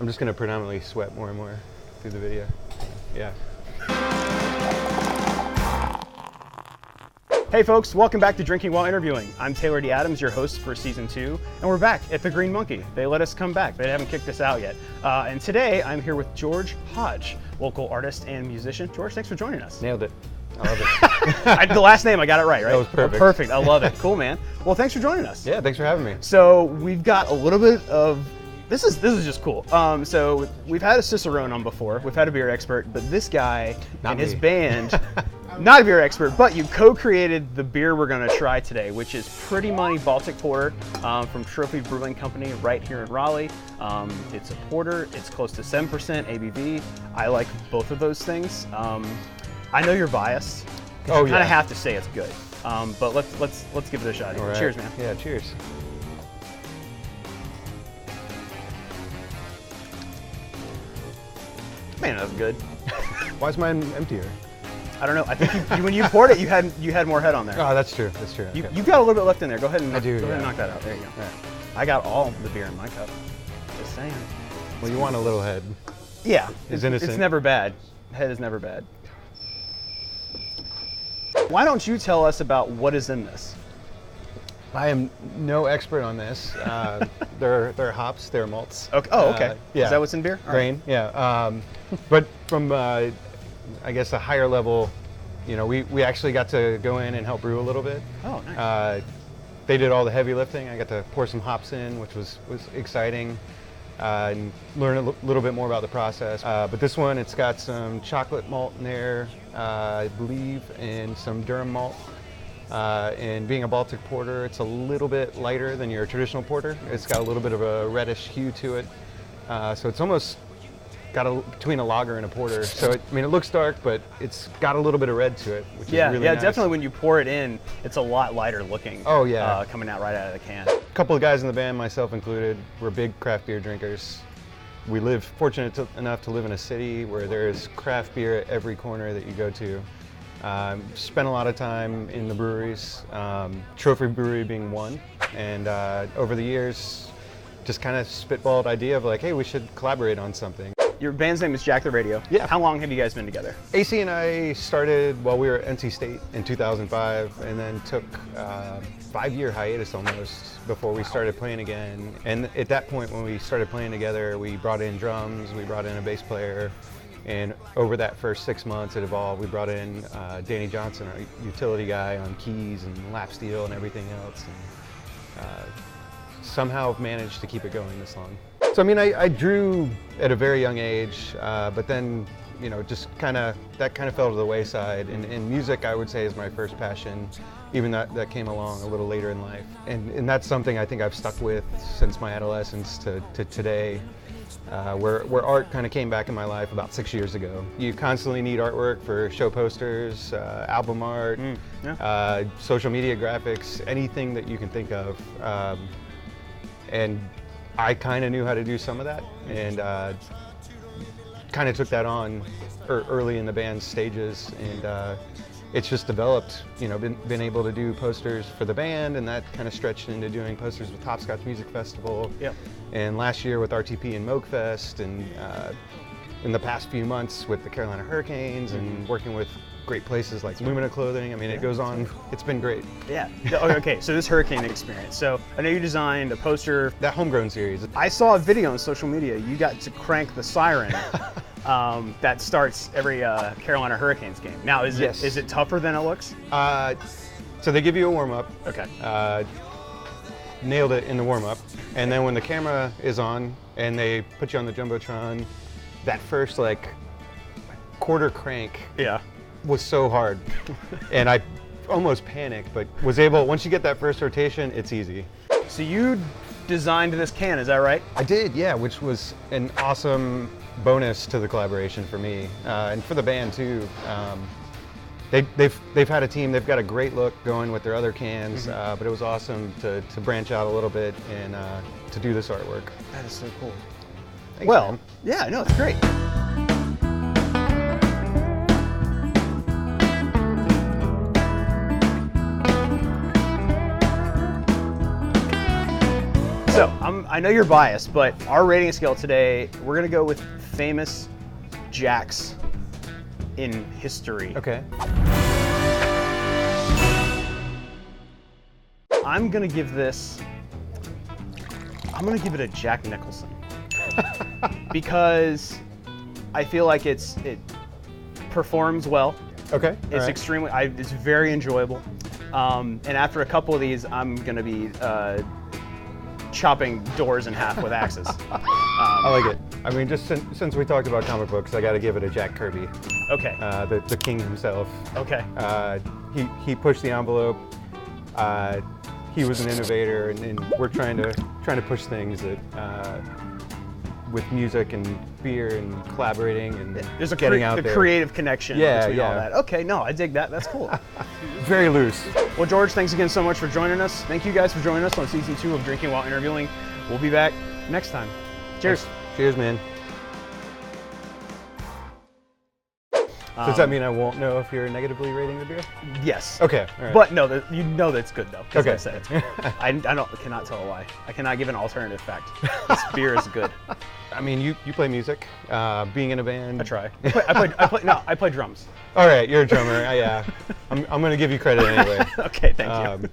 I'm just gonna predominantly sweat more and more through the video. Yeah. Hey folks, welcome back to Drinking While Interviewing. I'm Taylor D. Adams, your host for season 2, and we're back at the Green Monkey. They let us come back. They haven't kicked us out yet. And today I'm here with George Hage, local artist and musician. George, thanks for joining us. Nailed it. I love it. The last name, I got it right? That was perfect. Oh, perfect, I love it. Cool, man. Well, thanks for joining us. Yeah, thanks for having me. So we've got a little bit of, this is just cool. So we've had a Cicerone on before, we've had a beer expert, but this guy and his band, not a beer expert, but you co-created the beer we're gonna try today, which is Pretty Money Baltic Porter from Trophy Brewing Company right here in Raleigh. It's a porter, it's close to 7% ABV. I like both of those things. I know you're biased. Oh, you kind of have to say it's good. But let's give it a shot. Right. Cheers, man. Yeah, cheers. Man, that's good. Why is mine emptier? I don't know. I think when you poured it, you had more head on there. Oh, that's true. That's true. You, Okay. you've got a little bit left in there. Go ahead and I do, go ahead and yeah. knock that out. There you go. Yeah. I got all the beer in my cup. Just saying. Well, you want a little head. Yeah, It's innocent. It's never bad. Head is never bad. Why don't you tell us about what is in this? I am no expert on this. They're hops, they're malts. Okay. Oh, okay. Yeah. Is that what's in beer? All right. Grain, yeah. But from, I guess, a higher level, you know, we actually got to go in and help brew a little bit. Oh, nice. They did all the heavy lifting. I got to pour some hops in, which was exciting, and learn a little bit more about the process. But this one, it's got some chocolate malt in there, I believe, and some Durham malt. And being a Baltic porter, it's a little bit lighter than your traditional porter. It's got a little bit of a reddish hue to it. So it's almost got between a lager and a porter. So it looks dark, but it's got a little bit of red to it, which is really nice. Definitely. When you pour it in, it's a lot lighter looking. Oh yeah, coming out right out of the can. A couple of guys in the band, myself included, we're big craft beer drinkers. We live fortunate enough to live in a city where there's craft beer at every corner that you go to. Spent a lot of time in the breweries, Trophy Brewery being one, and over the years, just kind of spitballed idea of like, hey, we should collaborate on something. Your band's name is Jack the Radio. Yeah. How long have you guys been together? AC and I started while we were at NC State in 2005, and then took a 5-year hiatus almost before we started playing again. And at that point, when we started playing together, we brought in drums, we brought in a bass player, and over that first 6 months, it evolved. We brought in Danny Johnson, our utility guy, on keys and lap steel and everything else, and somehow managed to keep it going this long. So I drew at a very young age, but then, just that kind of fell to the wayside. And music, I would say, is my first passion, even that came along a little later in life. And that's something I think I've stuck with since my adolescence to today, where art kind of came back in my life about 6 years ago. You constantly need artwork for show posters, album art, social media graphics, anything that you can think of. And I kind of knew how to do some of that, and kind of took that on early in the band's stages, and it's just developed. Been able to do posters for the band, and that kind of stretched into doing posters with Hopscotch Music Festival. Yep. And last year with RTP and Moogfest, and in the past few months with the Carolina Hurricanes, and working with great places like Lumina Clothing. It goes on. It's been great. Yeah. Okay, so this hurricane experience. So I know you designed a poster. That Homegrown series. I saw a video on social media. You got to crank the siren that starts every Carolina Hurricanes game. Now, is it tougher than it looks? So they give you a warm-up. Okay. Nailed it in the warm-up. And then when the camera is on and they put you on the Jumbotron, that first quarter crank was so hard. And I almost panicked, but was able, once you get that first rotation, it's easy. So you designed this can, is that right? I did, yeah, which was an awesome bonus to the collaboration for me, and for the band too. They've had a team, they've got a great look going with their other cans, but it was awesome to branch out a little bit and to do this artwork. That is so cool. Thanks, well, man. Yeah, no, it's great. So I know you're biased, but our rating scale today, we're gonna go with famous jacks in history. Okay. I'm gonna give it a Jack Nicholson. Because I feel like it performs well. Okay. It's extremely, it's very enjoyable. And after a couple of these, I'm gonna be chopping doors in half with axes. I like it. I mean, just since we talked about comic books, I got to give it a Jack Kirby. Okay. The king himself. Okay. He pushed the envelope. He was an innovator, and we're trying to push things that with music and beer and collaborating and there's getting out the there. Creative connection between all that. Okay, no, I dig that. That's cool. Very loose. Well, George, thanks again so much for joining us. Thank you guys for joining us on season 2 of Drinking While Interviewing. We'll be back next time. Cheers. Thanks. Cheers, man. Does that mean I won't know if you're negatively rating the beer? Yes. Okay. All right. But no, you know that's good though. Okay. I said it. I cannot tell a lie. I cannot give an alternative fact. This beer is good. I mean, you play music, being in a band. I try. I play drums. All right, you're a drummer. Yeah. I'm going to give you credit anyway. Okay, thank you.